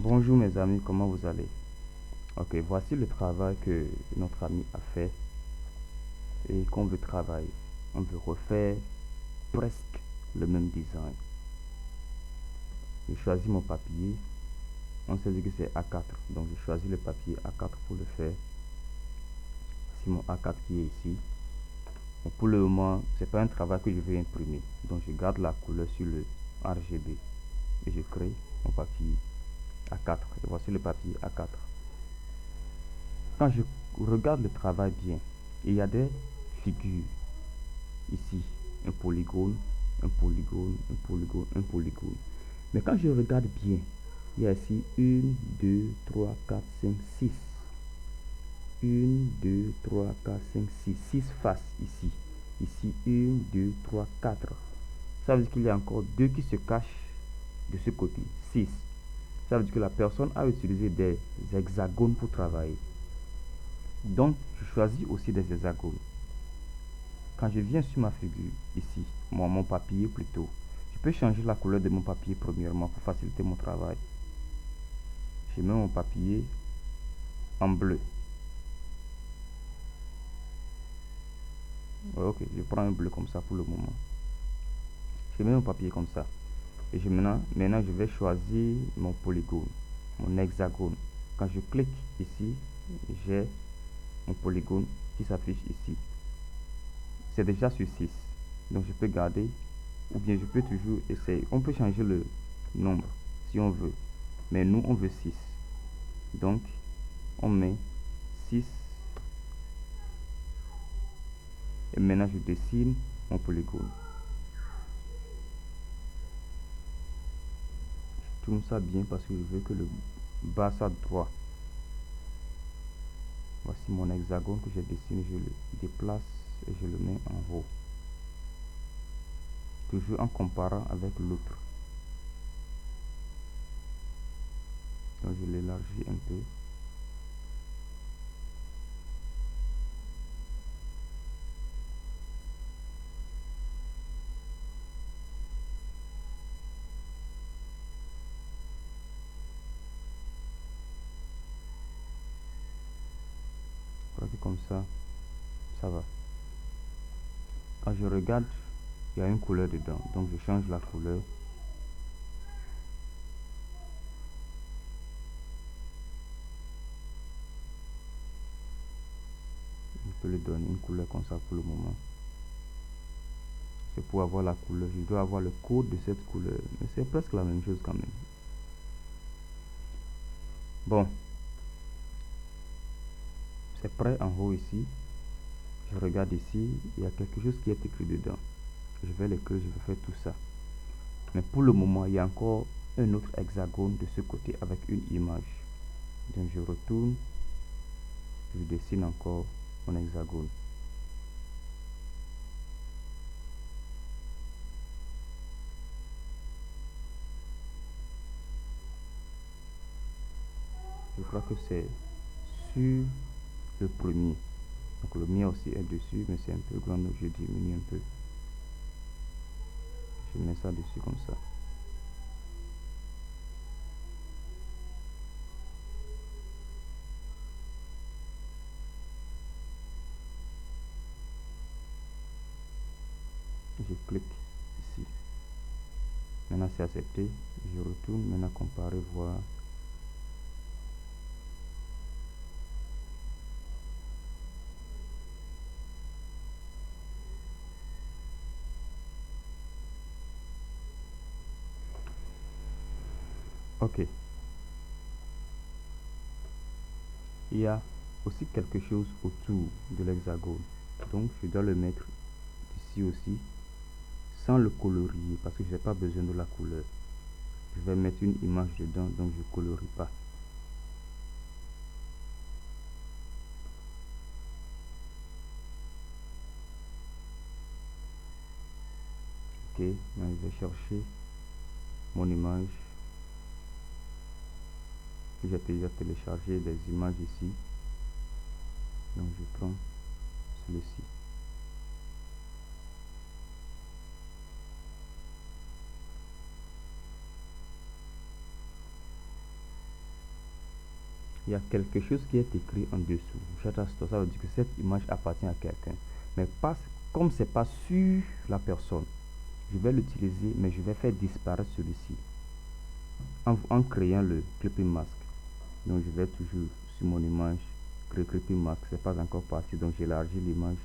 Bonjour mes amis, comment vous allez? Ok, voici le travail que notre ami a fait et qu'on veut travailler. On veut refaire presque le même design. J'ai choisi mon papier. On s'est dit que c'est A4, donc j'ai choisi le papier A4 pour le faire. C'est mon A4 qui est ici. Et pour le moment, c'est pas un travail que je vais imprimer. Donc je garde la couleur sur le RGB et je crée mon papier A4. Et voici le papier A4. Quand je regarde le travail bien, il y a des figures ici, un polygone, un polygone, un polygone, un polygone. Mais quand je regarde bien, il y a ici 1, 2, 3, 4, 5, 6. 1, 2, 3, 4, 5, 6. 6 faces ici. Ici, 1, 2, 3, 4. Ça veut dire qu'il y a encore 2 qui se cachent de ce côté. 6. Ça veut dire que la personne a utilisé des hexagones pour travailler. Donc, je choisis aussi des hexagones. Quand je viens sur ma figure, ici, mon papier plutôt, je peux changer la couleur de mon papier premièrement pour faciliter mon travail. Je mets mon papier en bleu. Ok, je prends un bleu comme ça pour le moment. Je mets mon papier comme ça. Et maintenant, je vais choisir mon polygone, mon hexagone. Quand je clique ici, j'ai mon polygone qui s'affiche ici. C'est déjà sur 6. Donc je peux garder, ou bien je peux toujours essayer. On peut changer le nombre si on veut. Mais nous, on veut 6. Donc, on met 6. Et maintenant, je dessine mon polygone. Je tourne ça bien parce que je veux que le bas soit droit. Voici mon hexagone que j'ai dessiné. Je le déplace et je le mets en haut. Toujours en comparant avec l'autre. Donc, je l'élargis un peu. Je crois que comme ça va. Quand je regarde, il y a une couleur dedans. Donc, je change la couleur. Je peux lui donner une couleur comme ça pour le moment. C'est pour avoir la couleur. Je dois avoir le code de cette couleur. Mais c'est presque la même chose quand même. Bon. C'est prêt en haut ici. Je regarde ici. Il y a quelque chose qui est écrit dedans. Je vais l'écrire. Je vais faire tout ça. Mais pour le moment, il y a encore un autre hexagone de ce côté avec une image. Donc je retourne. Je dessine encore mon hexagone. Je crois que c'est sur le premier. Donc le mien aussi est dessus, mais c'est un peu grand, donc je diminue un peu. Je mets ça dessus comme ça. Je clique ici. Maintenant c'est accepté. Je retourne, maintenant comparer, voir. Ok. Il y a aussi quelque chose autour de l'hexagone. Donc je dois le mettre ici aussi, sans le colorier, parce que je n'ai pas besoin de la couleur. Je vais mettre une image dedans, donc je ne colorie pas. Ok, maintenant je vais chercher mon image. J'ai déjà téléchargé des images ici. Donc je prends celui-ci. il y a quelque chose qui est écrit en dessous. Shutterstock, ça veut dire que cette image appartient à quelqu'un. Mais pas, comme c'est pas sur la personne, je vais l'utiliser, mais je vais faire disparaître celui-ci en créant le clipping mask. Donc je vais toujours sur mon image créer clipping mask, c'est pas encore parti, donc j'élargis l'image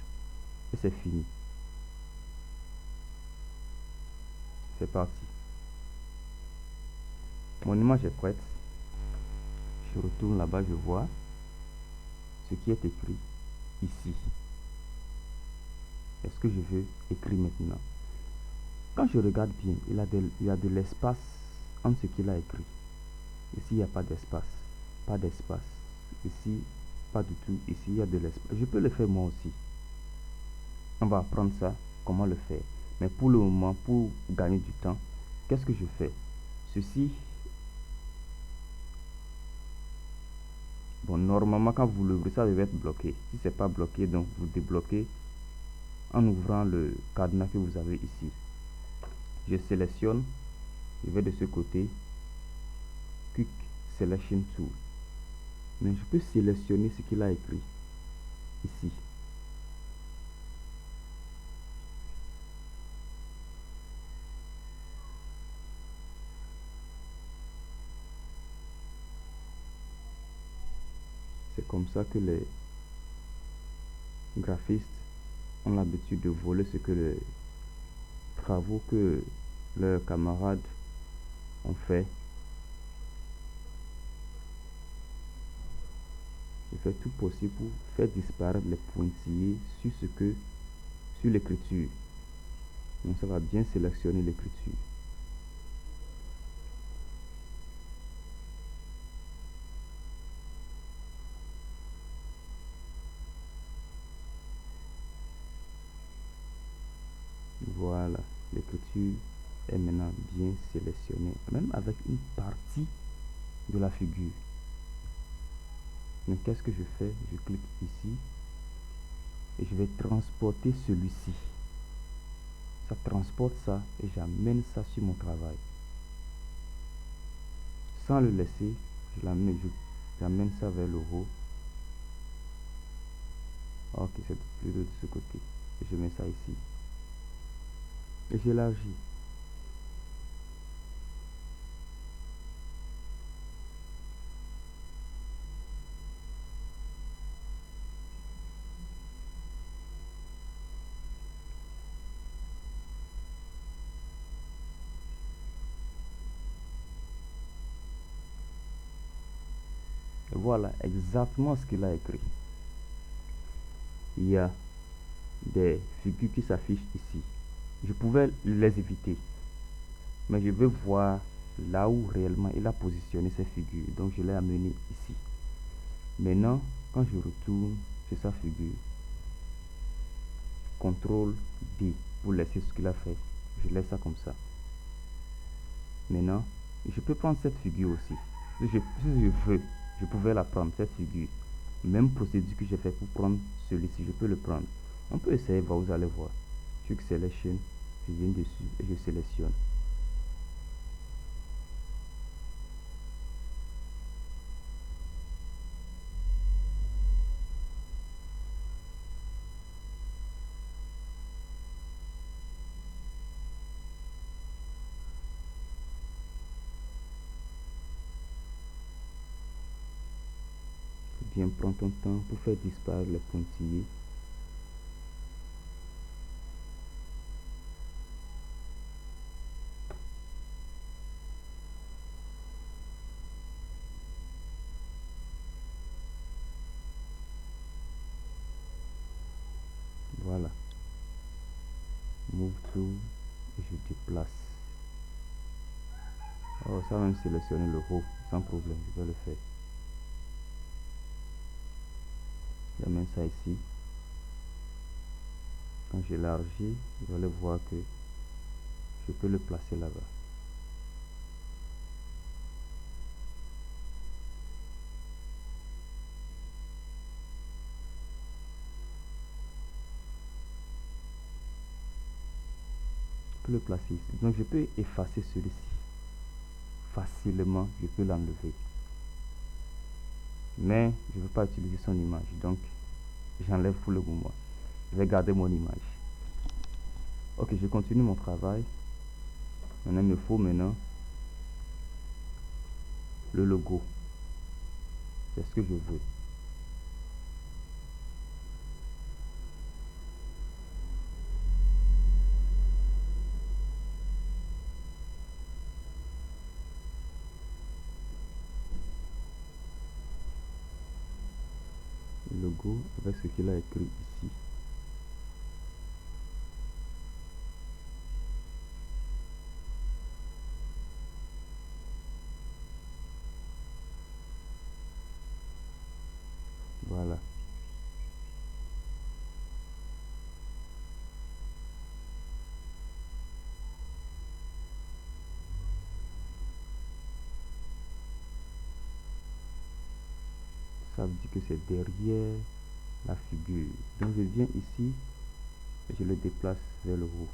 et c'est fini. C'est parti. Mon image est prête. Je retourne là-bas, je vois ce qui est écrit ici. Est-ce que je veux écrire maintenant? Quand je regarde bien, il y a de l'espace entre ce qu'il a écrit. Ici, il n'y a pas d'espace. Pas d'espace. Ici, pas du tout. Ici, il y a de l'espace. Je peux le faire moi aussi. On va apprendre ça, comment le faire. Mais pour le moment, pour gagner du temps, qu'est-ce que je fais? Ceci, bon, normalement, quand vous l'ouvrez, ça devait être bloqué. Si c'est pas bloqué, donc vous débloquez en ouvrant le cadenas que vous avez ici. Je sélectionne, je vais de ce côté, Quick Selection Tool. Mais je peux sélectionner ce qu'il a écrit ici. C'est comme ça que les graphistes ont l'habitude de voler ce que les travaux que leurs camarades ont fait. Je fais tout possible pour faire disparaître les pointillés sur l'écriture. Donc ça va bien sélectionner l'écriture. Voilà, l'écriture est maintenant bien sélectionnée, même avec une partie de la figure. Donc qu'est-ce que je fais? Je clique ici et je vais transporter celui-ci. Ça transporte ça et j'amène ça sur mon travail. Sans le laisser, j'amène ça vers le haut. Ok, c'est plutôt de ce côté. Et je mets ça ici. Et j'élargis. Voilà exactement ce qu'il a écrit. Il y a des figures qui s'affichent ici. Je pouvais les éviter, mais je veux voir là où réellement il a positionné ces figures. Donc je l'ai amené ici. Maintenant, quand je retourne sur sa figure, CTRL D pour laisser ce qu'il a fait. Je laisse ça comme ça. Maintenant, je peux prendre cette figure aussi. Si je veux, je pouvais la prendre, cette figure. Même procédure que j'ai fait pour prendre celui-ci, je peux le prendre. On peut essayer, vous allez voir. Quick Selection, je viens dessus et je sélectionne. Bien prendre ton temps pour faire disparaître les pointillés. Voilà. Move to et je déplace. Oh, ça va me sélectionner le haut sans problème, je vais le faire. J'amène ça ici. Quand j'élargis, vous allez voir que je peux le placer là-bas. Je peux le placer ici. Donc je peux effacer celui-ci. Facilement, je peux l'enlever. mais je ne veux pas utiliser son image, donc j'enlève pour le moment. Je vais garder mon image. Ok, je continue mon travail. Maintenant, il me faut maintenant le logo. C'est ce que je veux. Le logo avec ce qu'il a écrit ici. Voilà. Ça veut dire que c'est derrière la figure. Donc je viens ici et je le déplace vers le haut.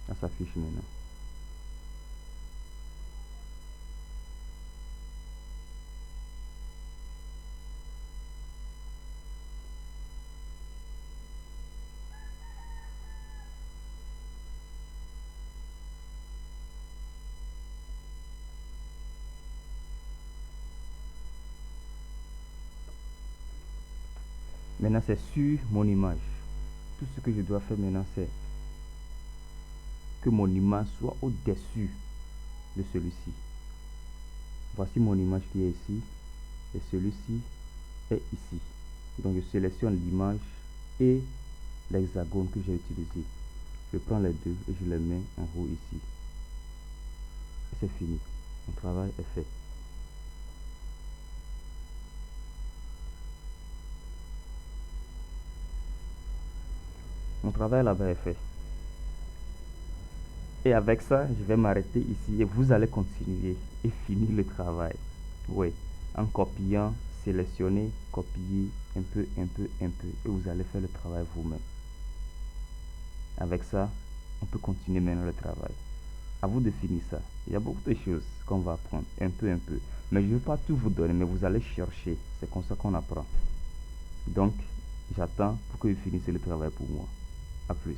Ça s'affiche maintenant. Maintenant c'est sur mon image. Tout ce que je dois faire maintenant c'est que mon image soit au-dessus de celui-ci. Voici mon image qui est ici et celui-ci est ici. Donc je sélectionne l'image et l'hexagone que j'ai utilisé. Je prends les deux et je les mets en haut ici. Et c'est fini. Mon travail est fait. Mon travail là-bas est fait. Et avec ça, je vais m'arrêter ici et vous allez continuer et finir le travail. Oui, en copiant, sélectionner, copier un peu, un peu, un peu. Et vous allez faire le travail vous-même. Avec ça, on peut continuer maintenant le travail. À vous de finir ça. Il y a beaucoup de choses qu'on va apprendre, un peu, un peu. Mais je ne vais pas tout vous donner, mais vous allez chercher. C'est comme ça qu'on apprend. Donc, j'attends pour que vous finissiez le travail pour moi. À plus.